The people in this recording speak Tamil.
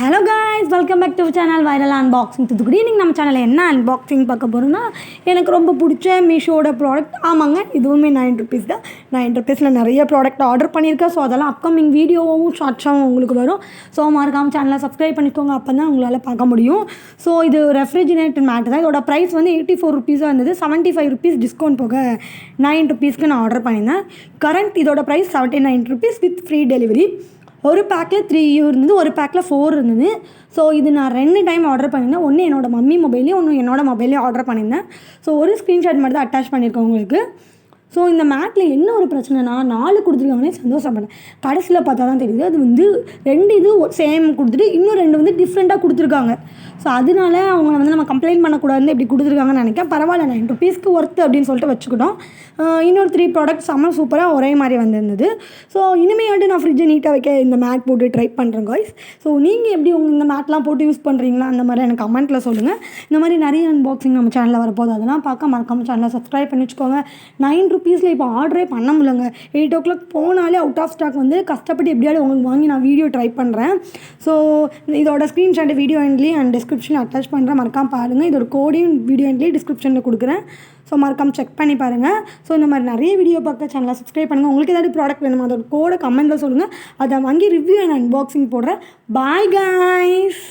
Hello guys, welcome back to channel viral unboxing. Thoothukudi இன்றைக்கி நம்ம சேனலில் என்ன அன்பாக்சிங் பார்க்க போகிறோம்னா, எனக்கு ரொம்ப பிடிச்ச மீஷோட ப்ராடக்ட். ஆமாங்க, இதுவுமே 9 ருபீஸ் தான். 9 ருபீஸில் நிறைய ப்ராடக்ட் ஆர்டர் பண்ணியிருக்கேன். ஸோ அதெல்லாம் அப்கமிங் வீடியோவும் ஷார்ட்ஸாகவும் உங்களுக்கு வரும். ஸோ மறக்காமல் சேனலை சப்ஸ்கிரைப் பண்ணிக்கோங்க, அப்போ தான் உங்களால் பார்க்க முடியும். ஸோ இது ரெஃப்ரிஜிரேட்டர் மேட் தான். இதோட ப்ரைஸ் வந்து 84 ருபீஸாக இருந்தது. 75 ருபீஸ் டிஸ்கவுண்ட் போக 9 ருபீஸ்க்கு நான் ஆர்டர் பண்ணியிருந்தேன். கரண்ட் இதோட price 79 rupees with free delivery. ஒரு பேக்கில் 3 இருந்தது, ஒரு பேக்கில் 4 இருந்தது. ஸோ இது நான் 2 டைம் ஆர்டர் பண்ணியிருந்தேன். ஒன்று என்னோடய மம்மி மொபைல்லையும், ஒன்று என்னோடய மொபைல்லையும் ஆர்டர் பண்ணியிருந்தேன். ஸோ ஒரு ஸ்க்ரீன்ஷாட் மட்டும் தான் அட்டாச் பண்ணியிருக்கேன் உங்களுக்கு. ஸோ இந்த மேட்டில் என்ன ஒரு பிரச்சனைனா, 4 கொடுத்துருக்காங்கன்னே சந்தோஷப்பட்டேன். கடைசியில் பார்த்தா தான் தெரியுது, அது வந்து 2 இது சேம் கொடுத்துட்டு இன்னும் 2 வந்து டிஃப்ரெண்ட்டாக கொடுத்துருக்காங்க. ஸோ அதனால அவங்க வந்து நம்ம கம்ப்ளைண்ட் பண்ணக்கூடாதுன்னு இப்படி கொடுத்துருக்காங்கன்னு நினைக்கிறேன். பரவாயில்ல, 9 ருபீஸ்க்கு ஒர்த்து அப்படின்னு சொல்லிட்டு வச்சுக்கிட்டோம். இன்னொரு 3 ப்ராடக்ட் செம்ம சூப்பராக ஒரே மாதிரி வந்திருந்தது. ஸோ இனிமேட்டு நான் ஃப்ரிட்ஜை நீட்டாக வைக்க இந்த மேட் போட்டு ட்ரை பண்ணுறேன் காய்ஸ். ஸோ நீங்கள் எப்படி இந்த மேட்லாம் போட்டு யூஸ் பண்ணுறீங்களா, அந்த மாதிரி எனக்கு கமெண்ட்டில் சொல்லுங்கள். இந்த மாதிரி நிறைய அன்பாக்சிங் நம்ம சேனலில் வரப்போகுது, அதெல்லாம் பார்க்க மறக்காமல் சேனலை சப்ஸ்கிரைப் பண்ணி வச்சுக்கோங்க. 9 ருபீஸில் இப்போ ஆர்டரே பண்ண முடியலங்க. 8 o'clock போனாலே அவுட் ஆஃப் ஸ்டாக் வந்து கஷ்டப்பட்டு எப்படியாவது உங்களுக்கு வாங்கி நான் வீடியோ ட்ரை பண்ணுறேன். ஸோ இதோட ஸ்க்ரீன்ஷாட் வீடியோ எண்ட்லேயும் அண்ட் டிஸ்கிரிப்ஷனில் அட்டாச் பண்ணுறேன், மறக்காமல் பாருங்கள். இதோட கோடையும் வீடியோ எண்ட்லேயும் டிஸ்கிரிப்ஷனில் கொடுக்குறேன். ஸோ மறக்காமல் செக் பண்ணி பாருங்கள். ஸோ இந்த மாதிரி நிறைய வீடியோ பார்க்க சேனலை சப்ஸ்கிரைப் பண்ணுங்கள். உங்களுக்கு ஏதாவது ப்ராடக்ட் வேணுமா, அதோட கோடை கமெண்ட்டில் சொல்லுங்கள். அதை வாங்கி ரிவ்யூ அண்ட் அன்பாக்சிங் போடுறேன். Bye guys.